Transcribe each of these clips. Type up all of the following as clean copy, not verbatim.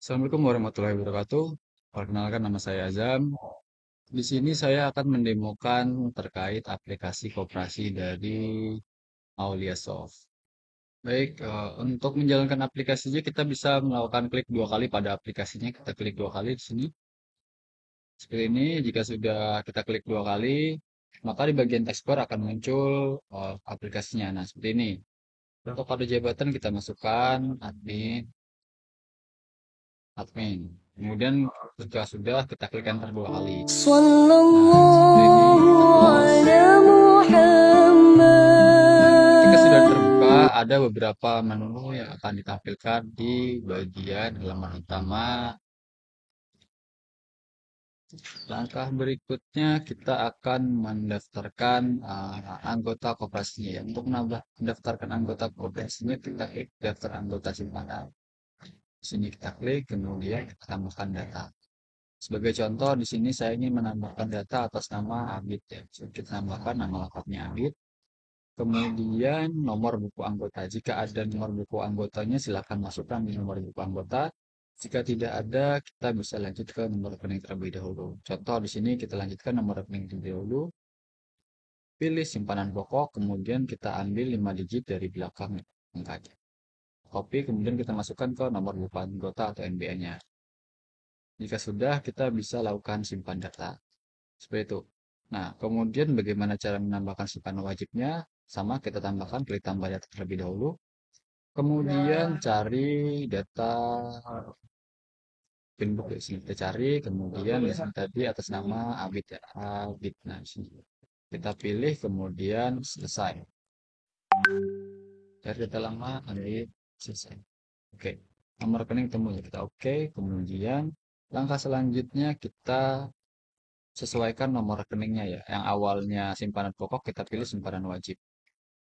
Assalamualaikum warahmatullahi wabarakatuh. Perkenalkan nama saya Azam. Di sini saya akan mendemokan terkait aplikasi koperasi dari Aulia Soft. Baik, untuk menjalankan aplikasinya kita bisa melakukan klik dua kali pada aplikasinya. Kita klik dua kali di sini. Seperti ini, jika sudah kita klik dua kali, maka di bagian taskbar akan muncul aplikasinya. Nah, seperti ini. Untuk kode jabatan kita masukkan admin. Kemudian jika sudah kita klik enter dua kali. Nah, seperti ini kita close. Ketika sudah terbuka, ada beberapa menu yang akan ditampilkan di bagian halaman utama. Langkah berikutnya kita akan mendaftarkan anggota koperasinya. Ya. Untuk mendaftarkan anggota koperasinya, kita klik daftar anggota simpanan. Di sini kita klik, kemudian kita tambahkan data. Sebagai contoh, di sini saya ingin menambahkan data atas nama Abid ya. Kita tambahkan nama lengkapnya Abid. Kemudian nomor buku anggota. Jika ada nomor buku anggotanya, silakan masukkan di nomor buku anggota. Jika tidak ada, kita bisa lanjut ke nomor rekening terlebih dahulu. Contoh di sini kita lanjutkan nomor rekening terlebih dahulu. Pilih simpanan pokok, kemudian kita ambil 5 digit dari belakang angkanya. Copy, kemudian kita masukkan ke nomor buku anggota atau NBN-nya. Jika sudah, kita bisa lakukan simpan data. Seperti itu. Nah, kemudian bagaimana cara menambahkan simpanan wajibnya? Sama, kita tambahkan, klik tambah data terlebih dahulu. Kemudian cari data pinbook di sini. Kita cari, kemudian di sini tadi atas nama Abid ya. Abid. Nah, di sini. Kita pilih, kemudian selesai. Cari data lama, Abid, selesai. Oke. Nomor rekening temu ya. Kita oke. Kemudian langkah selanjutnya kita sesuaikan nomor rekeningnya ya. Yang awalnya simpanan pokok kita pilih simpanan wajib.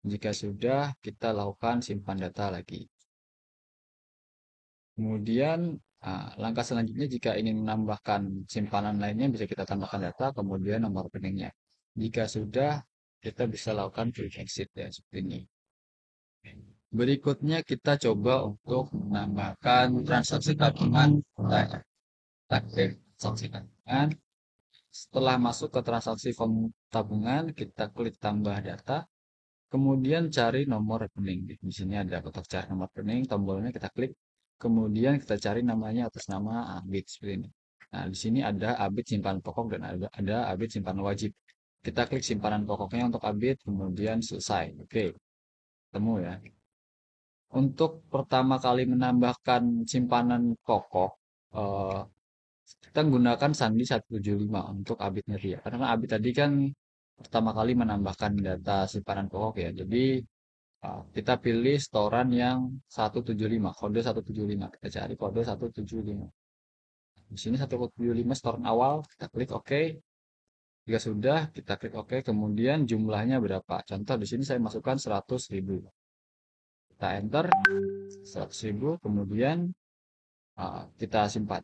Jika sudah, kita lakukan simpan data lagi. Kemudian, langkah selanjutnya jika ingin menambahkan simpanan lainnya bisa kita tambahkan data, kemudian nomor rekeningnya. Jika sudah, kita bisa lakukan quick exit ya, seperti ini. Berikutnya kita coba untuk menambahkan transaksi tabungan. Kita klik transaksi tabungan. Setelah masuk ke transaksi form tabungan, kita klik tambah data. Kemudian cari nomor rekening. Di sini ada kotak cari nomor rekening, tombolnya kita klik. Kemudian kita cari namanya atas nama Abid seperti ini. Nah, di sini ada Abid simpanan pokok dan ada Abid simpanan wajib. Kita klik simpanan pokoknya untuk Abid, kemudian selesai. Oke, ketemu ya. Untuk pertama kali menambahkan simpanan pokok, eh, kita menggunakan sandi 175 untuk Abidnya dia. Karena Abid tadi kan pertama kali menambahkan data simpanan pokok ya. Jadi kita pilih setoran yang 175, kode 175. Kita cari kode 175. Di sini 175 setoran awal, kita klik OK. Jika sudah, kita klik OK. Kemudian jumlahnya berapa? Contoh di sini saya masukkan 100.000. Kita enter 100.000, kemudian kita simpan.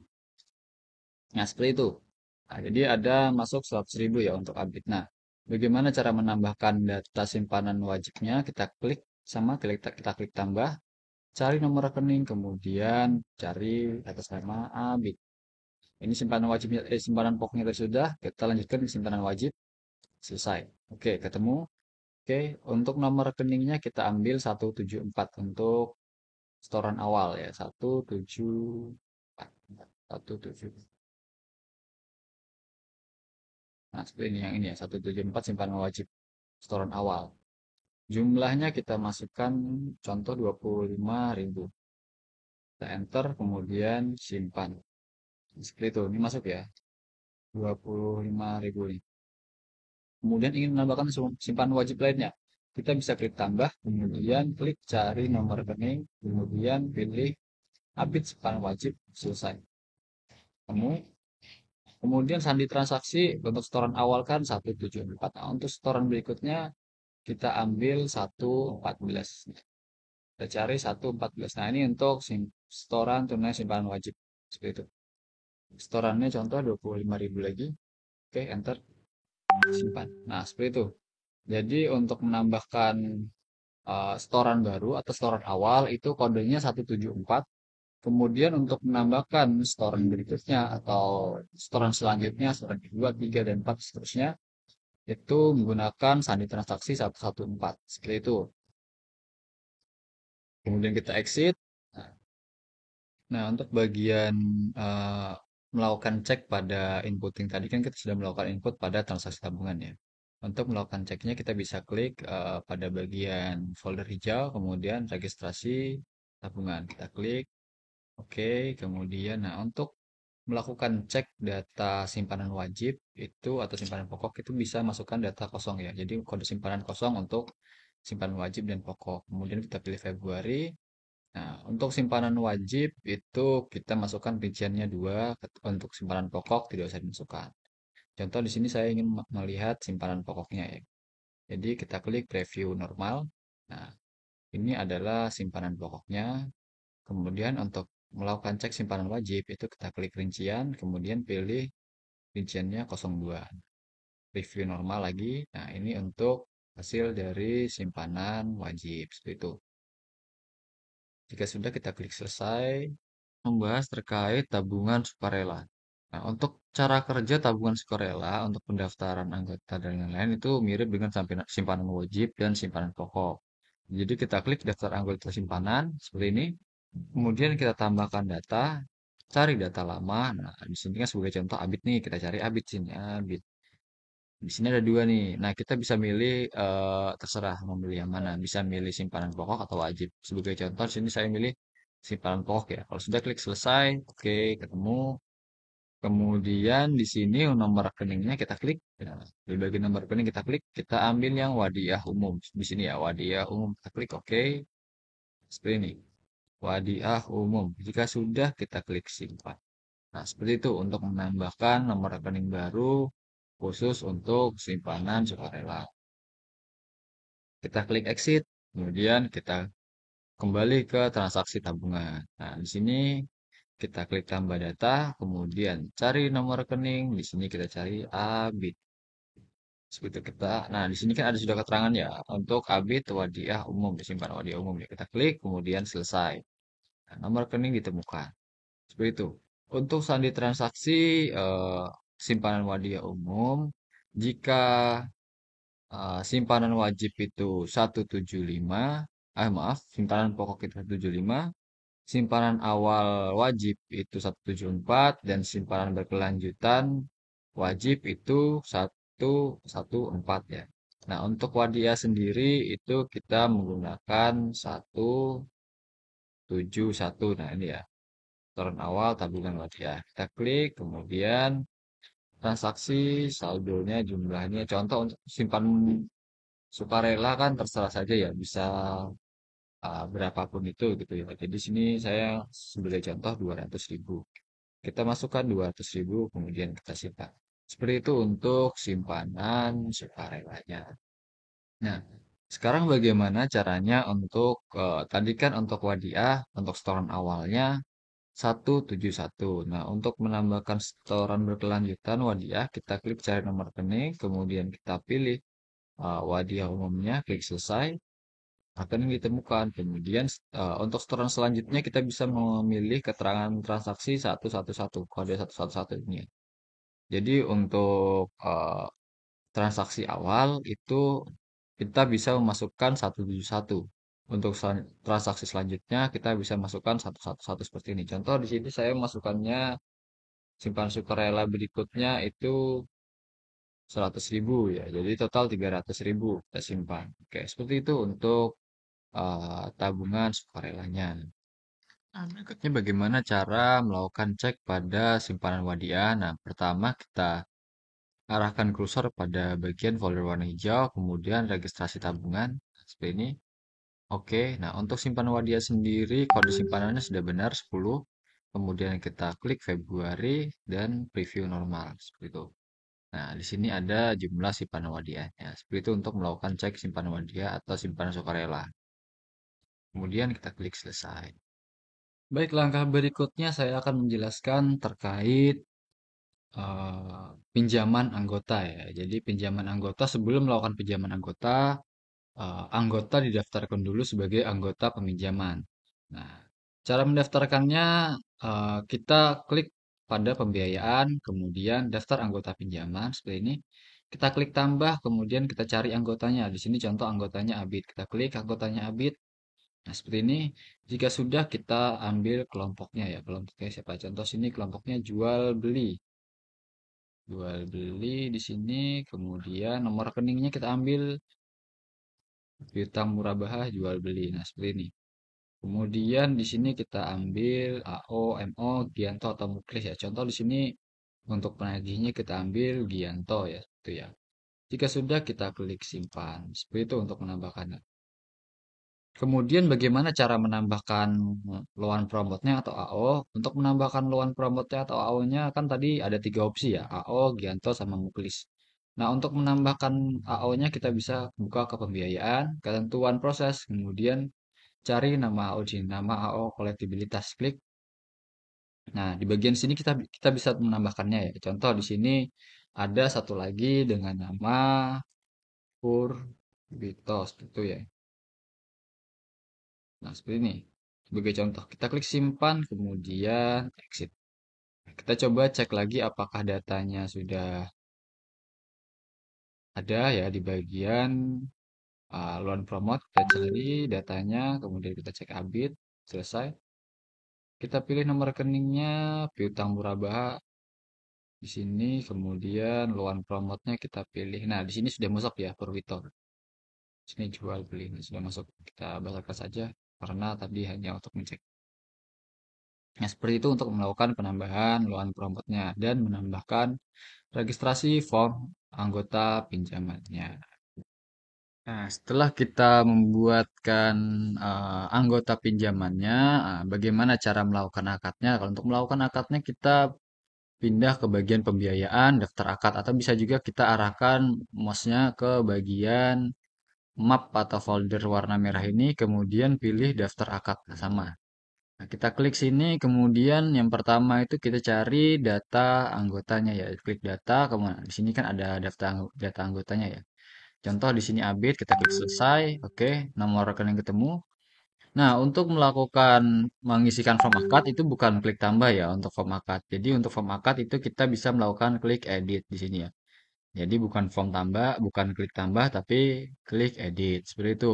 Nah, seperti itu. Nah, jadi ada masuk 100.000 ya untuk Abid. Nah, bagaimana cara menambahkan data simpanan wajibnya? Kita klik sama kita klik tambah. Cari nomor rekening, kemudian cari atas nama Abid. Ini simpanan wajibnya, simpanan pokoknya tadi sudah. Kita lanjutkan ke simpanan wajib. Selesai. Oke, ketemu. Oke, untuk nomor rekeningnya kita ambil 174 untuk setoran awal ya. 174. 174. Nah, seperti ini yang ini ya. 174 simpanan wajib setoran awal. Jumlahnya kita masukkan contoh 25.000. Kita enter, kemudian simpan. Seperti itu, ini masuk ya. 25.000 ini. Kemudian ingin menambahkan simpanan wajib lainnya. Kita bisa klik tambah, kemudian klik cari nomor rekening, kemudian pilih update simpanan wajib, selesai. Kemudian sandi transaksi untuk setoran awal kan 174. Nah, untuk setoran berikutnya kita ambil 114. Kita cari 114. Nah, ini untuk setoran tunai simpanan wajib. Seperti itu. Setorannya contoh 25.000 lagi. Oke, enter. Simpan. Nah, seperti itu. Jadi untuk menambahkan setoran baru atau setoran awal itu kodenya 174. Kemudian untuk menambahkan setoran berikutnya atau setoran selanjutnya, setoran kedua, tiga, dan empat seterusnya, itu menggunakan sandi transaksi 114 seperti itu. Kemudian kita exit. Nah, nah, untuk bagian eh, melakukan cek pada inputting tadi kan kita sudah melakukan input pada transaksi tabungan ya. Untuk melakukan ceknya kita bisa klik pada bagian folder hijau, kemudian registrasi tabungan. Kita klik, oke, kemudian nah untuk melakukan cek data simpanan wajib itu atau simpanan pokok itu bisa masukkan data kosong ya. Jadi kode simpanan kosong untuk simpanan wajib dan pokok. Kemudian kita pilih Februari. Nah, untuk simpanan wajib itu kita masukkan rinciannya 2, untuk simpanan pokok tidak usah dimasukkan. Contoh di sini saya ingin melihat simpanan pokoknya ya. Jadi kita klik preview normal. Nah, ini adalah simpanan pokoknya. Kemudian untuk melakukan cek simpanan wajib itu kita klik rincian, kemudian pilih rinciannya 02. Review normal lagi. Nah, ini untuk hasil dari simpanan wajib seperti itu. Jika sudah kita klik selesai, membahas terkait tabungan sukarela. Nah, untuk cara kerja tabungan sukarela untuk pendaftaran anggota dan lain-lain itu mirip dengan simpanan wajib dan simpanan pokok. Jadi kita klik daftar anggota simpanan seperti ini. Kemudian kita tambahkan data, cari data lama. Nah, di sini kan sebagai contoh Abid nih, kita cari Abid sini, Abid. Di sini ada dua nih. Nah, kita bisa milih terserah mau milih yang mana. Bisa milih simpanan pokok atau wajib. Sebagai contoh, di sini saya milih simpanan pokok ya. Kalau sudah klik selesai, oke, ketemu. Kemudian di sini nomor rekeningnya kita klik. Ya, di bagian nomor rekening kita klik, kita ambil yang wadiah umum. Di sini ya, wadiah umum kita klik oke. Seperti ini. Wadiah umum. Jika sudah kita klik simpan. Nah, seperti itu untuk menambahkan nomor rekening baru khusus untuk simpanan sukarela. Kita klik exit, kemudian kita kembali ke transaksi tabungan. Nah, di sini kita klik tambah data, kemudian cari nomor rekening. Di sini kita cari ABIT. Seperti itu kita. Nah, di sini kan ada sudah keterangan ya untuk ABIT wadiah umum, disimpan wadiah umum ya. Kita klik, kemudian selesai. Nah, nomor rekening ditemukan. Seperti itu. Untuk sandi transaksi simpanan wadiah umum, jika simpanan wajib itu 175, maaf, simpanan pokok itu 175, simpanan awal wajib itu 174, dan simpanan berkelanjutan wajib itu 114 ya. Nah, untuk wadiah sendiri itu kita menggunakan 171. Nah, ini ya. Setoran awal tabungan wadiah. Kita klik, kemudian transaksi saldonya jumlahnya. Contoh untuk simpan sukarela kan terserah saja ya, bisa berapapun itu gitu ya. Jadi di sini saya sebagai contoh 200.000. Kita masukkan 200.000, kemudian kita simpan. Seperti itu untuk simpanan sukarelanya. Nah, sekarang bagaimana caranya untuk tadi kan untuk wadiah, untuk setoran awalnya 171. Nah, untuk menambahkan setoran berkelanjutan wadiah, kita klik cari nomor rekening, kemudian kita pilih wadiah umumnya, klik selesai, rekening ditemukan. Kemudian untuk setoran selanjutnya kita bisa memilih keterangan transaksi 111, kode 111 ini. Jadi untuk transaksi awal itu kita bisa memasukkan 171. Untuk transaksi selanjutnya kita bisa masukkan 111 seperti ini. Contoh di sini saya masukkannya simpan sukarela berikutnya itu 100.000 ya. Jadi total 300.000 kita simpan. Oke, seperti itu untuk tabungan sukarelanya. Nah, berikutnya bagaimana cara melakukan cek pada simpanan wadiah. Nah, pertama kita arahkan kursor pada bagian folder warna hijau, kemudian registrasi tabungan. Seperti ini. Oke, nah untuk simpanan wadiah sendiri, kode simpanannya sudah benar 10. Kemudian kita klik Februari dan preview normal. Seperti itu. Nah, di sini ada jumlah simpanan wadiahnya. Seperti itu untuk melakukan cek simpanan wadiah atau simpanan sukarela. Kemudian kita klik selesai. Baik, langkah berikutnya saya akan menjelaskan terkait pinjaman anggota ya. Jadi pinjaman anggota sebelum melakukan pinjaman anggota, anggota didaftarkan dulu sebagai anggota peminjaman. Nah, Cara mendaftarkannya, kita klik pada pembiayaan, kemudian daftar anggota pinjaman seperti ini. Kita klik tambah, kemudian kita cari anggotanya. Di sini contoh anggotanya Abid. Kita klik anggotanya Abid. Nah, seperti ini. Jika sudah kita ambil kelompoknya ya. Kelompoknya siapa? Contoh sini kelompoknya jual beli. Jual beli di sini, kemudian nomor rekeningnya kita ambil piutang murabahah jual beli. Nah, seperti ini. Kemudian di sini kita ambil AO, MO, Gianto atau Muklis ya. Contoh di sini untuk penagihnya kita ambil Gianto ya, itu ya. Jika sudah kita klik simpan. Seperti itu untuk menambahkannya. Kemudian bagaimana cara menambahkan loan promote-nya atau AO? Untuk menambahkan loan promote-nya atau AO-nya kan tadi ada tiga opsi ya, AO, Gianto, sama Muklis. Nah, untuk menambahkan AO-nya kita bisa buka ke pembiayaan, ketentuan proses, kemudian cari nama AO di sini, nama AO kolektibilitas, klik. Nah, di bagian sini kita kita bisa menambahkannya ya. Contoh di sini ada satu lagi dengan nama Purbitos gitu ya. Nah, seperti ini. Sebagai contoh, kita klik simpan, kemudian exit. Kita coba cek lagi apakah datanya sudah ada ya di bagian loan promote. Kita cari datanya, kemudian kita cek Abit, selesai. Kita pilih nomor rekeningnya, piutang murabahah di sini, kemudian loan promote-nya kita pilih. Nah, di sini sudah masuk ya Purwito. Sini jual beli ini sudah masuk. Kita batalkan saja karena tadi hanya untuk mencek. Nah, seperti itu untuk melakukan penambahan loan promote-nya dan menambahkan registrasi form anggota pinjamannya. Nah, setelah kita membuatkan anggota pinjamannya, bagaimana cara melakukan akadnya? Kalau untuk melakukan akadnya kita pindah ke bagian pembiayaan, daftar akad, atau bisa juga kita arahkan mouse-nya ke bagian map atau folder warna merah ini, kemudian pilih daftar akad. Nah, sama. Nah, kita klik sini, kemudian yang pertama itu kita cari data anggotanya ya. Klik data, kemudian di sini kan ada daftar data anggotanya ya. Contoh di sini Abid, kita klik selesai, oke, nomor rekening ketemu. Nah, untuk melakukan mengisikan form akad itu bukan klik tambah ya untuk form akad. Jadi untuk form akad itu kita bisa melakukan klik edit di sini ya. Jadi bukan form tambah, bukan klik tambah, tapi klik edit seperti itu.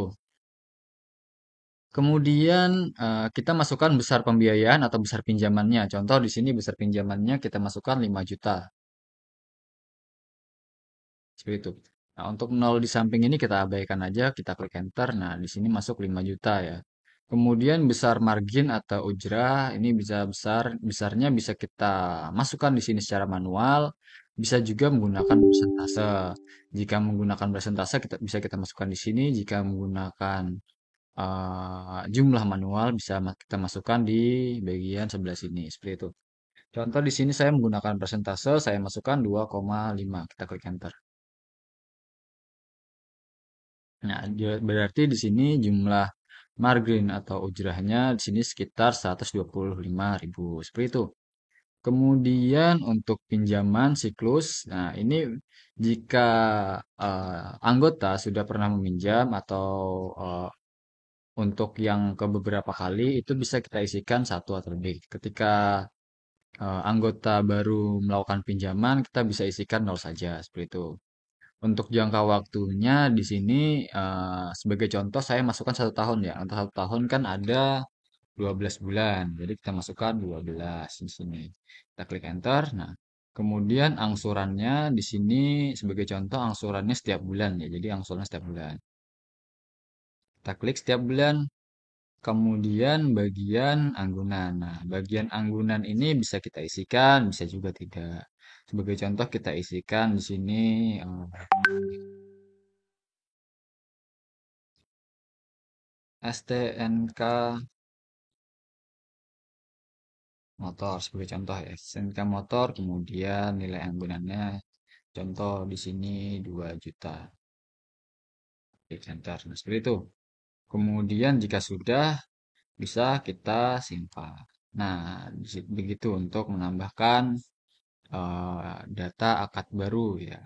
Kemudian kita masukkan besar pembiayaan atau besar pinjamannya. Contoh di sini besar pinjamannya kita masukkan 5 juta. Seperti itu. Nah, untuk nol di samping ini kita abaikan aja, kita klik enter. Nah, di sini masuk 5 juta ya. Kemudian besar margin atau ujrah, ini bisa besarnya bisa kita masukkan di sini secara manual, bisa juga menggunakan persentase. Jika menggunakan persentase bisa kita masukkan di sini, jika menggunakan jumlah manual bisa kita masukkan di bagian sebelah sini, seperti itu. Contoh di sini saya menggunakan persentase, saya masukkan 2,5. Kita klik enter. Nah, berarti di sini jumlah margin atau ujrahnya di sini sekitar 125.000. Seperti itu. Kemudian untuk pinjaman siklus, nah ini jika anggota sudah pernah meminjam atau eh, untuk yang ke beberapa kali itu bisa kita isikan satu atau lebih. Ketika anggota baru melakukan pinjaman, kita bisa isikan nol saja, seperti itu. Untuk jangka waktunya di sini sebagai contoh saya masukkan 1 tahun ya. Untuk 1 tahun kan ada 12 bulan. Jadi kita masukkan 12 di sini. Kita klik enter. Nah, kemudian angsurannya di sini sebagai contoh angsurannya setiap bulan ya. Jadi angsurannya setiap bulan. Kita klik setiap bulan. Kemudian bagian anggunan. Nah, bagian anggunan ini bisa kita isikan, bisa juga tidak. Sebagai contoh kita isikan di sini STNK motor sebagai contoh ya. STNK motor, kemudian nilai anggunannya contoh di sini 2 juta. Klik enter. Nah, seperti itu. Kemudian jika sudah bisa kita simpan. Nah, begitu untuk menambahkan data akad baru ya.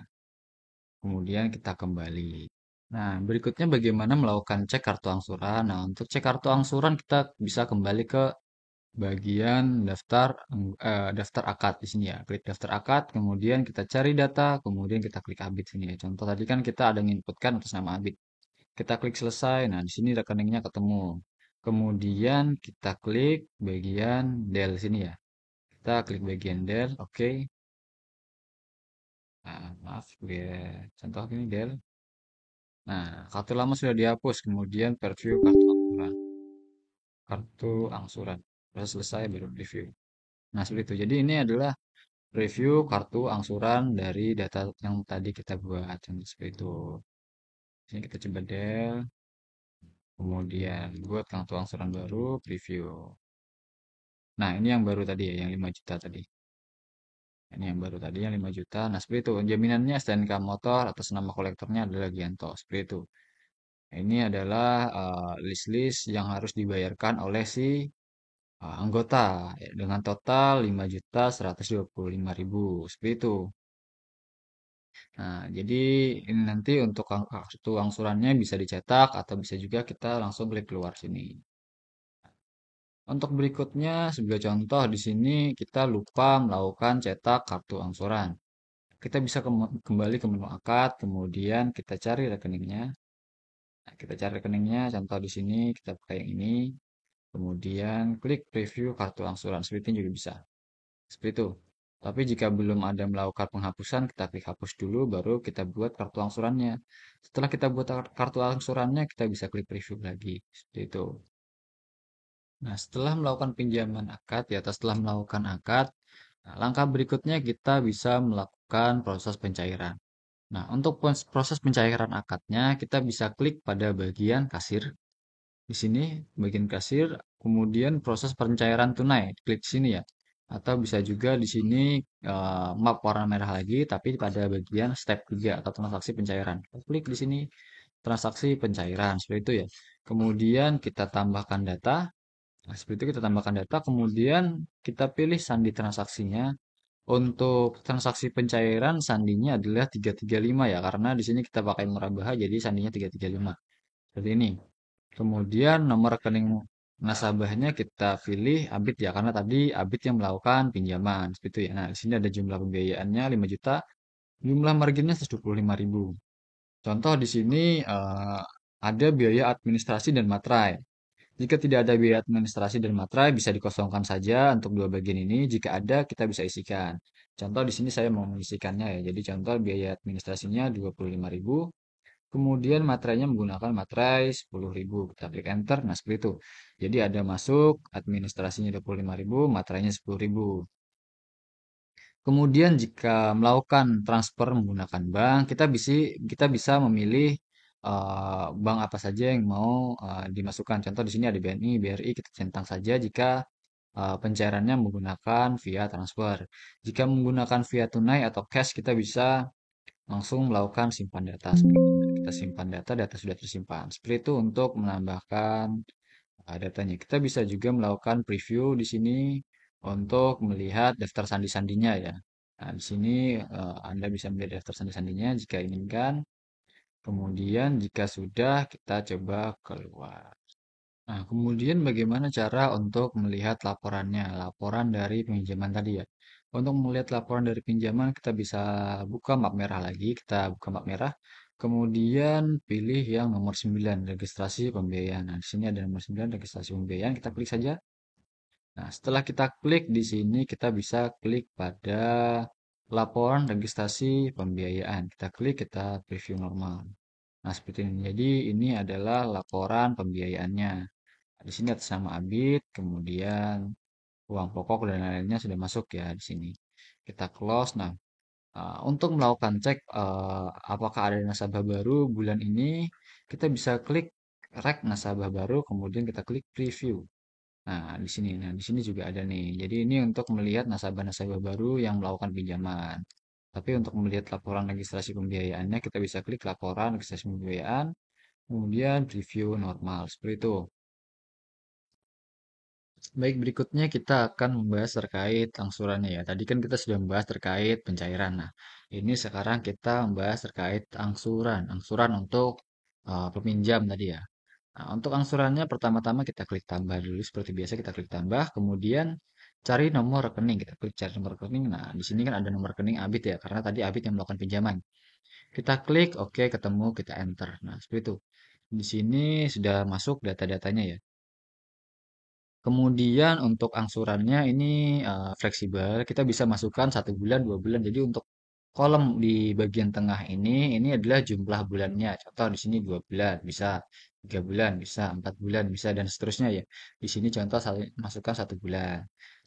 Kemudian kita kembali. Nah, berikutnya bagaimana melakukan cek kartu angsuran. Nah, untuk cek kartu angsuran kita bisa kembali ke bagian daftar akad di sini ya. Klik daftar akad, kemudian kita cari data, kemudian kita klik Abid sini ya. Contoh tadi kan kita ada menginputkan atas nama Abid. Kita klik selesai. Nah, di sini rekeningnya ketemu. Kemudian kita klik bagian del sini ya. Kita klik bagian del, oke. Nah, maaf, contoh ini del. Nah, kartu lama sudah dihapus, kemudian preview kartu angsuran. Kartu angsuran. Sudah selesai baru preview. Nah, seperti itu. Jadi ini adalah review kartu angsuran dari data yang tadi kita buat. Contoh seperti itu. Sini kita coba del, kemudian buat kartu angsuran baru, preview. Nah, ini yang baru tadi ya, yang 5 juta tadi. Ini yang baru tadi, yang 5 juta. Nah, seperti itu. Jaminannya STNK motor atas nama kolektornya adalah Gianto. Seperti itu. Ini adalah list-list yang harus dibayarkan oleh si anggota ya, dengan total 5.125.000 seperti itu. Nah, jadi ini nanti untuk kartu angsurannya bisa dicetak atau bisa juga kita langsung klik keluar sini. Untuk berikutnya, sebagai contoh di sini kita lupa melakukan cetak kartu angsuran. Kita bisa kembali ke menu akad, kemudian kita cari rekeningnya. Nah, kita cari rekeningnya, contoh di sini kita pakai yang ini. Kemudian klik preview kartu angsuran. Seperti ini juga bisa. Seperti itu. Tapi jika belum ada melakukan penghapusan, kita klik hapus dulu, baru kita buat kartu angsurannya. Setelah kita buat kartu angsurannya, kita bisa klik preview lagi. Seperti itu. Nah, setelah melakukan pinjaman akad, ya, setelah melakukan akad, nah, langkah berikutnya kita bisa melakukan proses pencairan. Nah, untuk proses pencairan akadnya, kita bisa klik pada bagian kasir. Di sini bagian kasir, kemudian proses pencairan tunai, klik sini ya. Atau bisa juga di sini map warna merah lagi, tapi pada bagian step 3 atau transaksi pencairan. Klik di sini transaksi pencairan, seperti itu ya. Kemudian kita tambahkan data. Nah, seperti itu kita tambahkan data, kemudian kita pilih sandi transaksinya. Untuk transaksi pencairan sandinya adalah 335 ya, karena di sini kita pakai murabahah jadi sandinya 335. Seperti ini. Kemudian nomor rekening nasabahnya kita pilih Abid ya, karena tadi Abid yang melakukan pinjaman. Seperti itu ya. Nah, di sini ada jumlah pembiayaannya 5 juta, jumlah marginnya 125.000. Contoh di sini ada biaya administrasi dan materai. Jika tidak ada biaya administrasi dan materai, bisa dikosongkan saja untuk dua bagian ini. Jika ada, kita bisa isikan. Contoh di sini saya mau mengisikannya ya. Jadi contoh biaya administrasinya 25.000. Kemudian materainya menggunakan materai 10.000. Kita klik enter. Nah, seperti itu. Jadi ada masuk administrasinya 25.000, materainya 10.000. Kemudian jika melakukan transfer menggunakan bank, kita bisa memilih bank apa saja yang mau dimasukkan. Contoh di sini ada BNI, BRI, kita centang saja jika pencairannya menggunakan via transfer. Jika menggunakan via tunai atau cash, kita bisa langsung melakukan simpan data. Kita simpan data, data sudah tersimpan. Seperti itu untuk menambahkan datanya. Kita bisa juga melakukan preview di sini untuk melihat daftar sandi-sandinya ya. Nah, di sini Anda bisa melihat daftar sandi-sandinya jika inginkan. Kemudian jika sudah, kita coba keluar. Nah, kemudian bagaimana cara untuk melihat laporannya, laporan dari pinjaman tadi ya. Untuk melihat laporan dari pinjaman, kita bisa buka map merah lagi, kita buka map merah, kemudian pilih yang nomor 9, registrasi pembiayaan. Nah, di sini ada nomor 9, registrasi pembiayaan, kita klik saja. Nah, setelah kita klik di sini, kita bisa klik pada laporan registrasi pembiayaan. Kita klik, kita preview normal. Nah, seperti ini. Jadi, ini adalah laporan pembiayaannya. Di sini atas nama Abid, kemudian uang pokok dan lain-lainnya sudah masuk ya di sini. Kita close. Nah, untuk melakukan cek apakah ada nasabah baru bulan ini, kita bisa klik rek nasabah baru, kemudian kita klik preview. Nah, di sini. Nah, di sini juga ada nih. Jadi ini untuk melihat nasabah-nasabah baru yang melakukan pinjaman. Tapi untuk melihat laporan registrasi pembiayaannya, kita bisa klik laporan registrasi pembiayaan, kemudian preview normal. Seperti itu. Baik, berikutnya kita akan membahas terkait angsurannya ya. Tadi kan kita sudah membahas terkait pencairan. Nah, ini sekarang kita membahas terkait angsuran. Angsuran untuk peminjam tadi ya. Nah, untuk angsurannya pertama-tama kita klik tambah dulu seperti biasa kita klik tambah, kemudian cari nomor rekening, kita klik cari nomor rekening. Nah, di sini kan ada nomor rekening Abid ya, karena tadi Abid yang melakukan pinjaman. Kita klik oke, ketemu, kita enter. Nah, seperti itu. Di sini sudah masuk data-datanya ya. Kemudian untuk angsurannya ini fleksibel, kita bisa masukkan 1 bulan, 2 bulan. Jadi untuk kolom di bagian tengah ini adalah jumlah bulannya. Contoh di sini 2 bulan, bisa 3 bulan, bisa 4 bulan, bisa dan seterusnya ya. Di sini contoh masukkan 1 bulan.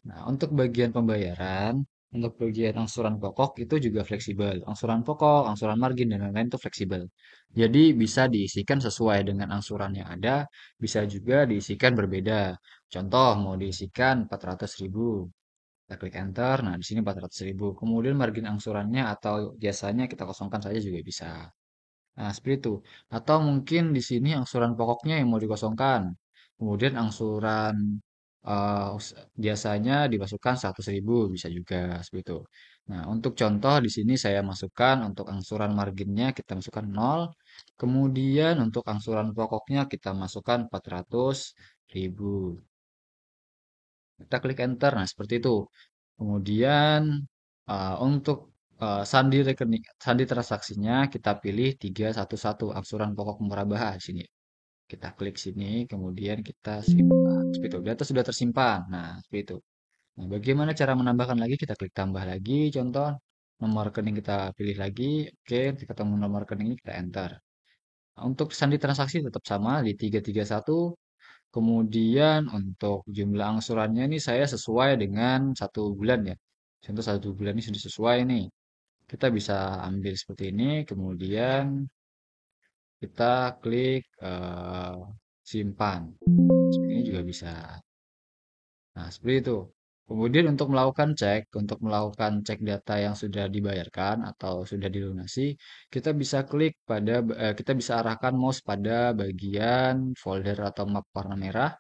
Nah, untuk bagian pembayaran, untuk bagian angsuran pokok itu juga fleksibel. Angsuran pokok, angsuran margin dan lain-lain itu fleksibel. Jadi bisa diisikan sesuai dengan angsuran yang ada, bisa juga diisikan berbeda. Contoh mau diisikan 400.000, kita klik enter. Nah, di sini 400.000. Kemudian margin angsurannya atau biasanya kita kosongkan saja juga bisa. Nah, seperti itu. Atau mungkin di sini angsuran pokoknya yang mau dikosongkan. Kemudian angsuran biasanya dimasukkan 100.000 bisa juga seperti itu. Nah, untuk contoh di sini saya masukkan untuk angsuran marginnya kita masukkan 0. Kemudian untuk angsuran pokoknya kita masukkan 400.000. Kita klik enter. Nah, seperti itu. Kemudian untuk sandi rekening, sandi transaksinya kita pilih 311 angsuran pokok murabah di sini. Kita klik sini, kemudian kita simpan. Seperti itu. Data sudah tersimpan. Nah, seperti itu. Nah, bagaimana cara menambahkan lagi? Kita klik tambah lagi. Contoh nomor rekening kita pilih lagi. Oke, ketemu nomor rekening ini kita enter. Nah, untuk sandi transaksi tetap sama di 331. Kemudian untuk jumlah angsurannya ini saya sesuai dengan 1 bulan ya. Contoh 1 bulan ini sudah sesuai nih. Kita bisa ambil seperti ini, kemudian kita klik simpan. Seperti ini juga bisa. Nah, seperti itu. Kemudian untuk melakukan cek data yang sudah dibayarkan atau sudah dilunasi, kita bisa klik kita bisa arahkan mouse pada bagian folder atau map warna merah.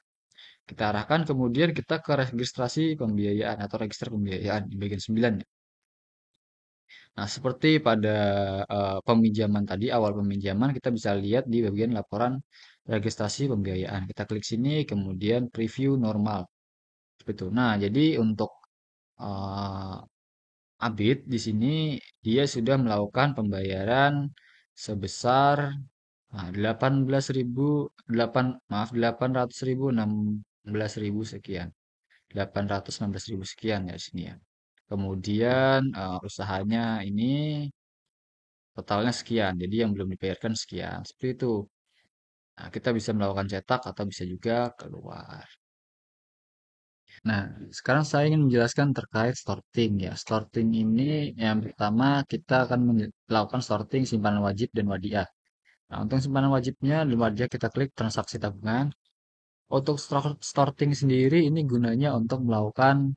Kita arahkan kemudian kita ke registrasi pembiayaan atau register pembiayaan di bagian 9. Nah, seperti pada peminjaman tadi, awal peminjaman kita bisa lihat di bagian laporan registrasi pembiayaan. Kita klik sini, kemudian preview normal. Seperti itu. Nah, jadi untuk eh, Abid di sini dia sudah melakukan pembayaran sebesar 16.000 sekian. 816.000 sekian ya di sini ya. Kemudian usahanya ini totalnya sekian. Jadi yang belum dibayarkan sekian. Seperti itu. Nah, kita bisa melakukan cetak atau bisa juga keluar. Nah, sekarang saya ingin menjelaskan terkait sorting ya. Sorting ini yang pertama kita akan melakukan sorting simpanan wajib dan wadiah. Nah, untuk simpanan wajibnya di wadiah kita klik transaksi tabungan. Untuk sorting sendiri ini gunanya untuk melakukan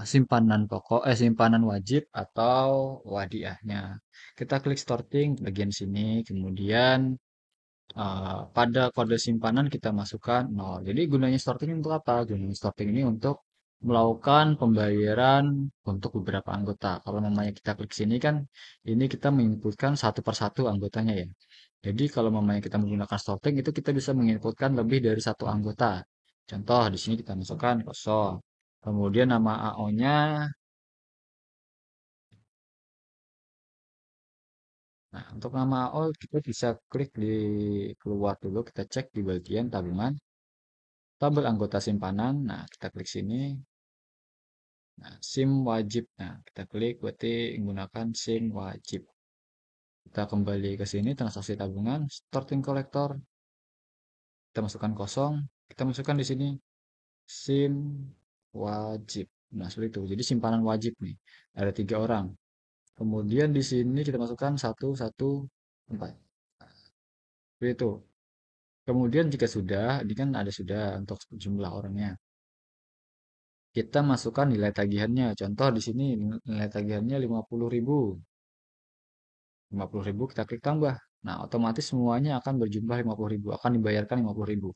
simpanan wajib atau wadiahnya. Kita klik sorting bagian sini, kemudian pada kode simpanan kita masukkan 0. Jadi gunanya sorting untuk apa? Gunanya sorting ini untuk melakukan pembayaran untuk beberapa anggota. Kalau namanya kita klik sini kan, ini kita menginputkan satu persatu anggotanya ya. Jadi kalau namanya kita menggunakan sorting itu kita bisa menginputkan lebih dari satu anggota. Contoh di sini kita masukkan kosong. Kemudian nama AO-nya. Nah, untuk nama AO kita bisa klik di keluar dulu, kita cek di bagian tabungan, tabel anggota simpanan. Nah, kita klik sini. Nah, SIM wajib. Nah, kita klik berarti menggunakan SIM wajib. Kita kembali ke sini transaksi tabungan, starting collector. Kita masukkan kosong. Kita masukkan di sini SIM wajib. Nah, seperti itu. Jadi simpanan wajib nih. Ada 3 orang. Kemudian di sini kita masukkan 114. Seperti itu. Kemudian jika sudah, ini kan ada sudah untuk jumlah orangnya. Kita masukkan nilai tagihannya. Contoh di sini nilai tagihannya 50.000. 50.000 kita klik tambah. Nah, otomatis semuanya akan berjumlah 50.000, akan dibayarkan 50.000.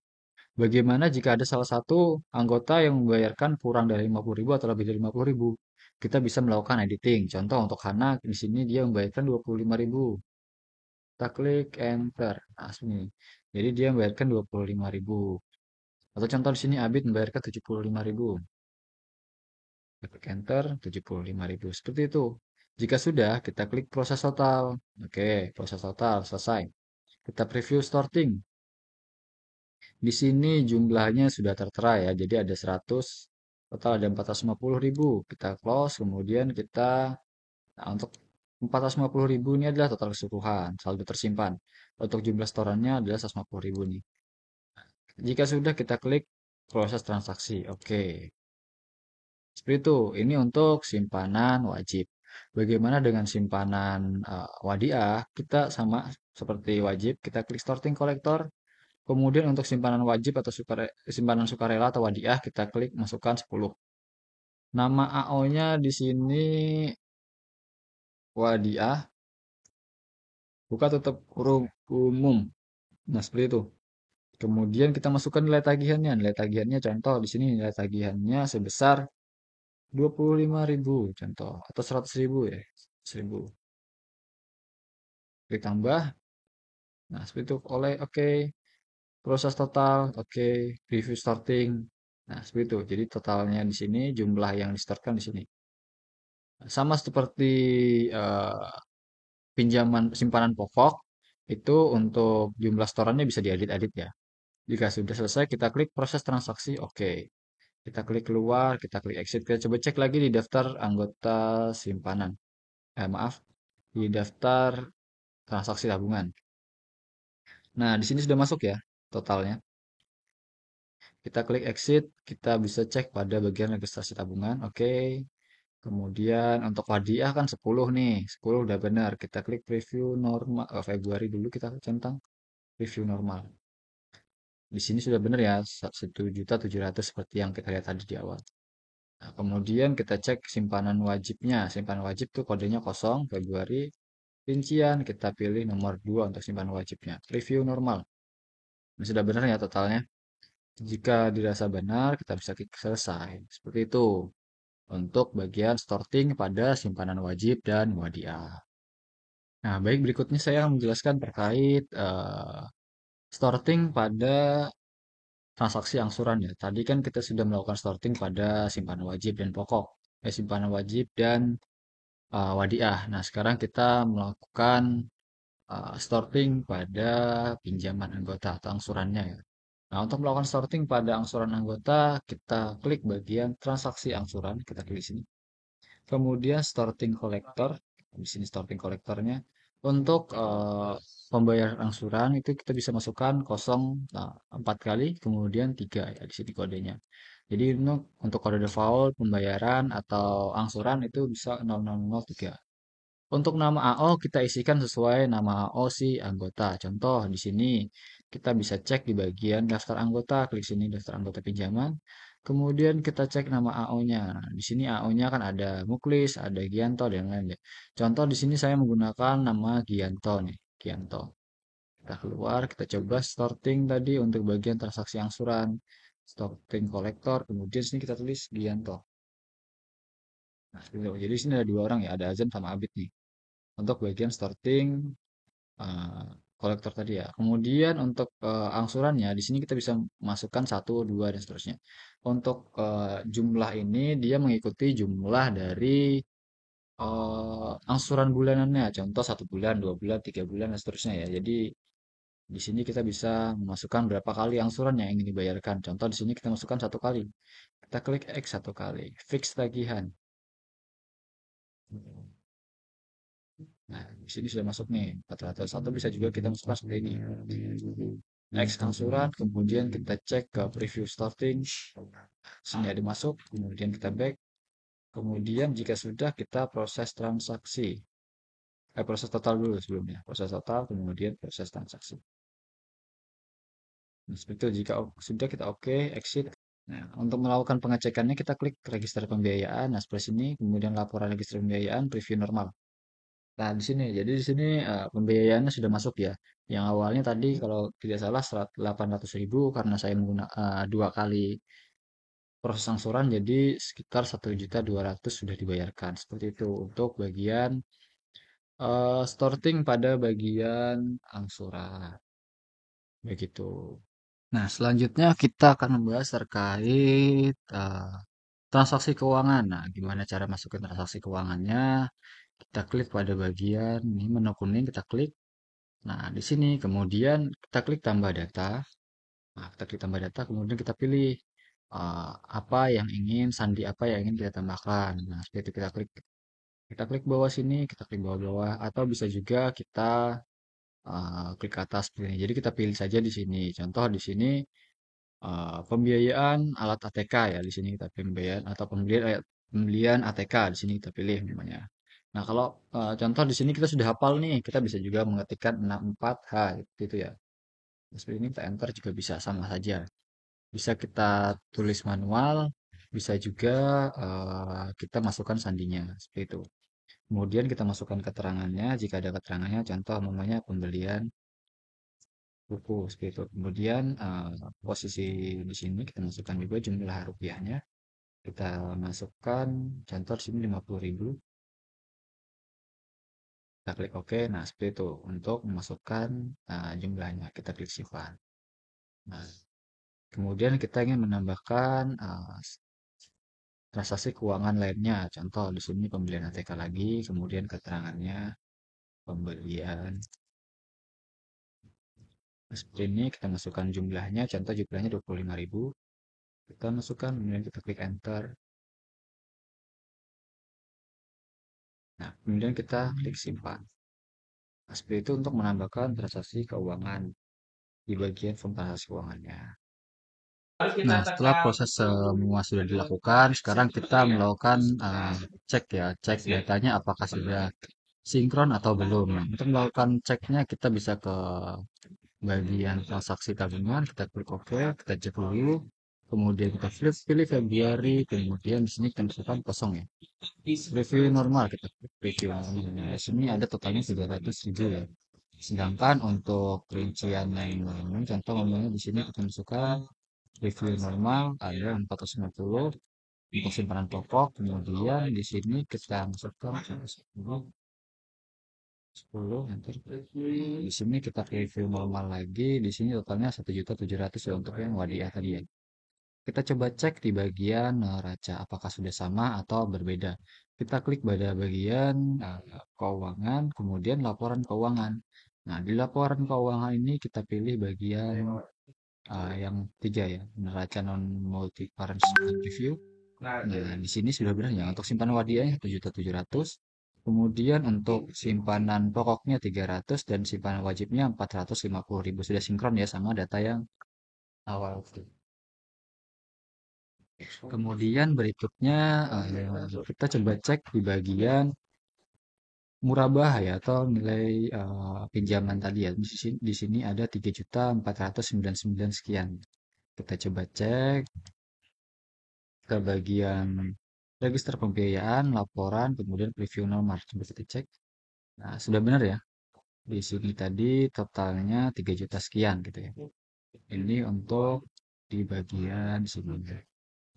Bagaimana jika ada salah satu anggota yang membayarkan kurang dari 50.000 atau lebih dari 50.000? Kita bisa melakukan editing. Contoh untuk Hana di sini dia membayarkan 25.000. Kita klik enter. Nah, sini. Jadi dia membayarkan 25.000. Atau contoh di sini Abid membayarkan 75.000. Klik enter 75.000. Seperti itu. Jika sudah, kita klik proses total. Oke, proses total selesai. Kita preview starting. Di sini jumlahnya sudah tertera ya. Jadi ada 100, total ada 450.000. Kita close, kemudian kita nah, untuk 450.000 ini adalah total keseluruhan, saldo tersimpan. Untuk jumlah setorannya adalah 150.000 nih. Jika sudah kita klik proses transaksi. Oke. Seperti itu. Ini untuk simpanan wajib. Bagaimana dengan simpanan wadiah? Kita sama seperti wajib, kita klik starting collector. Kemudian untuk simpanan wajib atau simpanan sukarela atau wadiah, kita klik masukkan 10. Nama AO-nya di sini wadiah, buka tutup huruf umum. Nah, seperti itu. Kemudian kita masukkan nilai tagihannya. Nilai tagihannya contoh di sini nilai tagihannya sebesar 25.000 contoh atau 100.000 ya. 1.000. Klik tambah. Nah, seperti itu. Oleh oke. Proses total oke. Review starting. Nah, seperti itu. Jadi totalnya di sini jumlah yang distorkan di sini. Sama seperti eh, pinjaman simpanan pokok itu untuk jumlah setorannya bisa diedit-edit ya. Jika sudah selesai, kita klik proses transaksi. Oke. Kita klik keluar, kita klik exit. Kita coba cek lagi di daftar anggota simpanan. Maaf, di daftar transaksi tabungan. Nah, di sini sudah masuk ya totalnya. Kita klik exit, kita bisa cek pada bagian registrasi tabungan. Oke. Kemudian untuk hadiah kan 10 nih. 10 udah benar. Kita klik preview normal. Februari dulu kita centang preview normal. Di sini sudah benar ya, 1.700.000 seperti yang kita lihat tadi di awal. Nah, kemudian kita cek simpanan wajibnya. Simpanan wajib tuh kodenya 0 Februari. Rincian kita pilih nomor 2 untuk simpanan wajibnya. Preview normal. Ini sudah benar ya totalnya. Jika dirasa benar, kita bisa klik selesai. Seperti itu. Untuk bagian sorting pada simpanan wajib dan wadiah. Nah, baik berikutnya saya akan menjelaskan terkait sorting pada transaksi angsuran ya. Tadi kan kita sudah melakukan sorting pada simpanan wajib dan pokok. Simpanan wajib dan wadiah. Nah, sekarang kita melakukan sorting pada pinjaman anggota atau angsurannya ya. Nah, untuk melakukan sorting pada angsuran anggota, kita klik bagian transaksi angsuran, kita klik sini. Kemudian starting collector, di sini starting collectornya. Untuk pembayaran angsuran itu kita bisa masukkan 4 kali, kemudian 3 ya di sini kodenya. Jadi untuk kode default pembayaran atau angsuran itu bisa 0003. Untuk nama AO kita isikan sesuai nama AO si anggota. Contoh di sini kita bisa cek di bagian daftar anggota, klik sini daftar anggota pinjaman. Kemudian kita cek nama AO-nya. Nah, di sini AO-nya kan ada Muklis, ada Gianto dan lain-lain ya. Contoh di sini saya menggunakan nama Gianto nih, Gianto. Kita keluar, kita coba sorting tadi untuk bagian transaksi angsuran. Sorting kolektor, kemudian sini kita tulis Gianto. Nah, seperti itu. Jadi di sini ada dua orang ya, ada Azam sama Abid nih. Untuk bagian sorting eh, kolektor tadi ya. Kemudian untuk angsurannya di sini kita bisa masukkan satu, dua dan seterusnya. Untuk jumlah ini dia mengikuti jumlah dari angsuran bulanannya. Contoh 1 bulan, 2 bulan, 3 bulan dan seterusnya ya. Jadi di sini kita bisa memasukkan berapa kali angsuran yang ingin dibayarkan. Contoh di sini kita masukkan 1 kali. Kita klik X 1 kali. Fix tagihan. Nah, di sini sudah masuk nih 400 atau bisa juga kita masukkan seperti ini. Next angsuran, kemudian kita cek ke preview starting. Sini ada masuk, kemudian kita back. Kemudian jika sudah kita proses transaksi. Proses total dulu sebelumnya. Proses total, kemudian proses transaksi. Nah, seperti itu. Jika sudah kita oke, exit. Nah, untuk melakukan pengecekannya kita klik register pembiayaan. Nah, seperti sini, kemudian laporan register pembiayaan, preview normal. Nah, di sini, jadi di sini pembiayaannya sudah masuk ya. Yang awalnya tadi kalau tidak salah 800.000 karena saya menggunakan 2 kali proses angsuran, jadi sekitar 1.200.000 sudah dibayarkan. Seperti itu untuk bagian starting pada bagian angsuran. begitu. Nah, selanjutnya kita akan membahas terkait transaksi keuangan. Nah, gimana cara masukin transaksi keuangannya? Kita klik pada bagian ini menu kuning, kita klik. Nah, di sini kemudian kita klik tambah data. Nah, kita klik tambah data, kemudian kita pilih apa yang ingin, sandi apa yang ingin kita tambahkan. Nah, seperti itu kita klik bawah sini, kita klik bawah-bawah, atau bisa juga kita klik ke atas seperti ini. Jadi kita pilih saja di sini. Contoh di sini pembiayaan alat ATK ya di sini kita pembiayaan atau pembelian ATK di sini kita pilih namanya. Nah, kalau contoh di sini kita sudah hafal nih, kita bisa juga mengetikkan 64H gitu ya. Seperti ini kita enter juga bisa sama saja. Bisa kita tulis manual, bisa juga kita masukkan sandinya seperti itu. Kemudian kita masukkan keterangannya jika ada keterangannya, contoh namanya pembelian buku seperti itu. Kemudian posisi di sini kita masukkan juga jumlah rupiahnya. Kita masukkan contoh di sini 50.000. Kita klik OK. Nah, seperti itu untuk memasukkan jumlahnya. Kita klik simpan. Nah, kemudian kita ingin menambahkan transaksi keuangan lainnya. Contoh di sini pembelian ATK lagi, kemudian keterangannya pembelian. Nah, seperti ini kita masukkan jumlahnya. Contoh jumlahnya 25.000. Kita masukkan, kemudian kita klik enter. Nah, kemudian kita klik simpan. Nah, seperti itu untuk menambahkan transaksi keuangan di bagian form transaksi keuangannya. Nah, setelah proses semua sudah dilakukan, sekarang kita melakukan cek ya, cek datanya apakah sudah sinkron atau belum. Nah, untuk melakukan ceknya kita bisa ke bagian transaksi tabungan, kita klik OK, kita cek dulu, kemudian kita pilih Februari, kemudian di sini kita masukkan kosong ya. Review normal, kita klik review normal. Nah, di sini ada totalnya 300.000 ya. Sedangkan untuk rincian yang lain, contoh ngomongnya di sini kita masukkan review normal ada 450 untuk simpanan pokok, kemudian di sini kita masukkan 10 nanti di sini kita review normal lagi, di sini totalnya 1.700.000 ya untuk yang wadiah tadi ya. Kita coba cek di bagian neraca apakah sudah sama atau berbeda. Kita klik pada bagian keuangan, kemudian laporan keuangan. Nah, di laporan keuangan ini kita pilih bagian yang tiga ya, neraca non multi currency review. Nah, di sini sudah benar ya untuk simpanan wadiahnya 1.700.000. Kemudian untuk simpanan pokoknya 300 dan simpanan wajibnya 450.000 sudah sinkron ya sama data yang awal. Kemudian berikutnya kita coba cek di bagian murabah ya atau nilai pinjaman tadi ya. Di sini ada 3.499 sekian. Kita coba cek ke bagian register pembiayaan, laporan, kemudian preview nomor. Coba kita cek. Nah, sudah benar ya. Di sini tadi totalnya 3 juta sekian gitu ya. Ini untuk di bagian sini.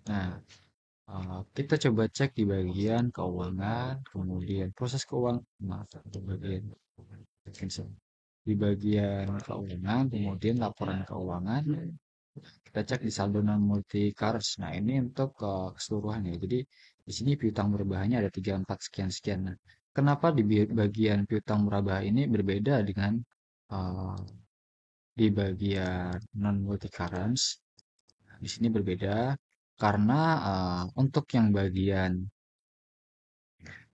Nah, kita coba cek di bagian keuangan, kemudian proses keuangan, maaf, di bagian di bagian keuangan, kemudian laporan keuangan, kita cek di saldo non multi cars. Nah, ini untuk keseluruhan ya. Jadi di sini piutang murabahnya ada 34 sekian sekian. Nah, kenapa di bagian piutang murabah ini berbeda dengan uh, di bagian non multi currency? Di sini berbeda karena untuk yang bagian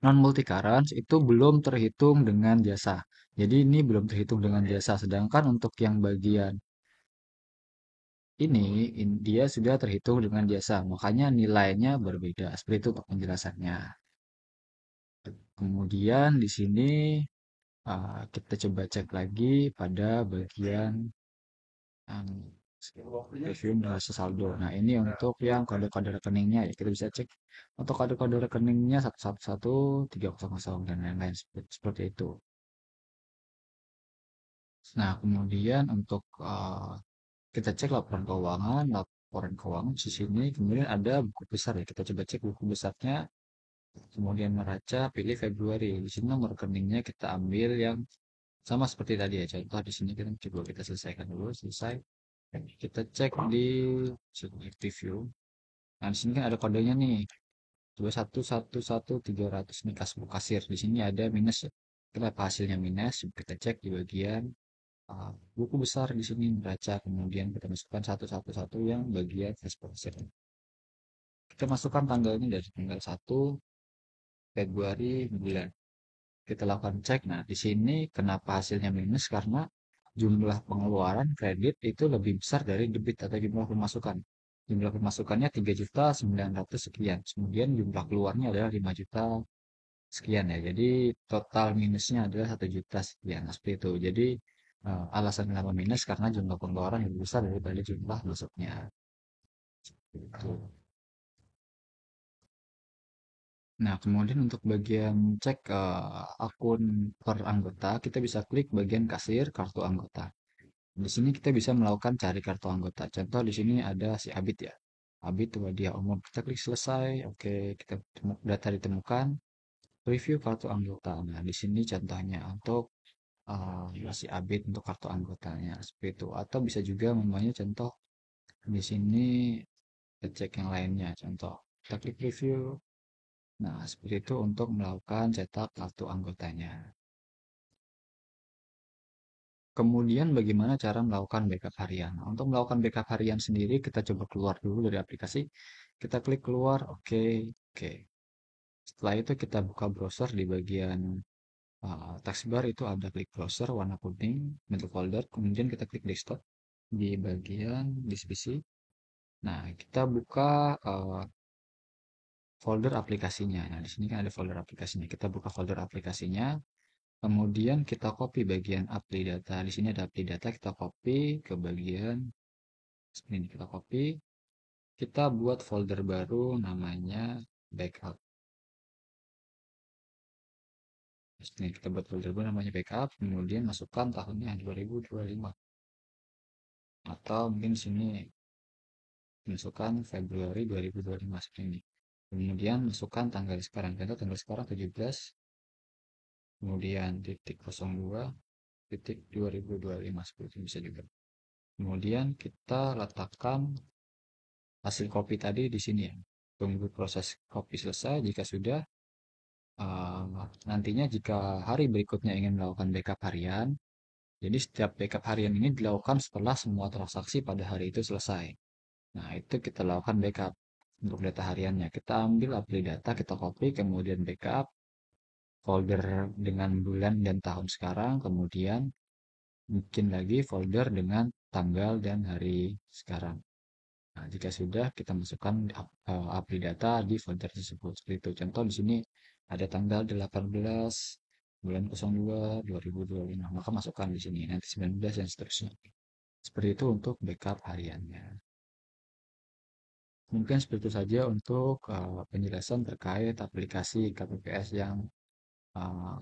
non multi currency itu belum terhitung dengan jasa. Jadi ini belum terhitung dengan jasa. Sedangkan untuk yang bagian ini dia sudah terhitung dengan jasa, makanya nilainya berbeda. Seperti itu Pak penjelasannya. Kemudian di sini kita coba cek lagi pada bagian um, review neraca saldo. Nah, ini untuk yang kode-kode rekeningnya ya. Kita bisa cek untuk kode-kode rekeningnya 111 300 dan lain-lain seperti itu. Nah, kemudian untuk kita cek laporan keuangan di sini, kemudian ada buku besar ya. Kita coba cek buku besarnya, kemudian neraca, pilih Februari. Di sini nomor rekeningnya kita ambil yang Sama seperti tadi ya, contoh di sini kita coba kita selesaikan dulu, selesai. Kita cek di sini review. Nah, di sini kan ada kodenya nih, 2111300 nih kasir. Di sini ada minus ya. Kenapa hasilnya minus? Kita cek di bagian buku besar di sini neraca, kemudian kita masukkan 111 yang bagian kasir. Kita masukkan tanggalnya dari tanggal 1 Februari bulan. Kita lakukan cek. Nah, di sini kenapa hasilnya minus? Karena jumlah pengeluaran kredit itu lebih besar dari debit atau jumlah pemasukan. Jumlah pemasukannya 3.900.000 sekian. Kemudian jumlah keluarnya adalah 5 juta sekian ya. Jadi total minusnya adalah 1 juta sekian. Nah, seperti itu. Jadi alasan kenapa minus karena jumlah pengeluaran lebih besar daripada jumlah masuknya. Gitu. Nah, kemudian untuk bagian cek akun per anggota, kita bisa klik bagian kasir kartu anggota. Di sini kita bisa melakukan cari kartu anggota. Contoh di sini ada si Abid ya. Abid itu dia umum. Kita klik selesai. Oke, kita data ditemukan. Review kartu anggota. Nah, di sini contohnya untuk si Abid untuk kartu anggotanya seperti itu. Atau bisa juga memangnya contoh di sini kita cek yang lainnya. Contoh kita klik review. Nah, seperti itu untuk melakukan cetak kartu anggotanya. Kemudian bagaimana cara melakukan backup harian? Nah, untuk melakukan backup harian sendiri, kita coba keluar dulu dari aplikasi. Kita klik keluar, oke, oke. Setelah itu kita buka browser di bagian taskbar itu ada klik browser warna kuning bentuk folder. Kemudian kita klik desktop di bagian divisi. Nah, kita buka folder aplikasinya. Nah, di sini kan ada folder aplikasinya. Kita buka folder aplikasinya. Kemudian kita copy bagian apply data. Di sini ada apply data, kita copy ke bagian seperti ini. Kita copy, kita buat folder baru namanya backup. Ini kita buat folder baru namanya backup, kemudian masukkan tahunnya 2025. Atau mungkin di sini masukkan Februari 2025 seperti ini. Kemudian masukkan tanggal sekarang. Contoh tanggal sekarang 17, kemudian titik 02, titik 2025 seperti itu bisa juga. Kemudian kita letakkan hasil copy tadi di sini ya. Tunggu proses copy selesai. Jika sudah, nantinya jika hari berikutnya ingin melakukan backup harian, jadi setiap backup harian ini dilakukan setelah semua transaksi pada hari itu selesai. Nah, itu kita lakukan backup untuk data hariannya. Kita ambil apply data, kita copy, kemudian backup folder dengan bulan dan tahun sekarang, kemudian bikin lagi folder dengan tanggal dan hari sekarang. Nah, jika sudah kita masukkan apply data di folder tersebut. Seperti itu. Contoh di sini ada tanggal 18 bulan 02 2025. Maka masukkan di sini nanti 19 dan seterusnya. Seperti itu untuk backup hariannya. Mungkin seperti itu saja untuk penjelasan terkait aplikasi KPPS yang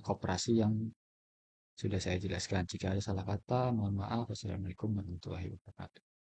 koperasi yang sudah saya jelaskan. Jika ada salah kata, mohon maaf. Wassalamualaikum warahmatullahi wabarakatuh.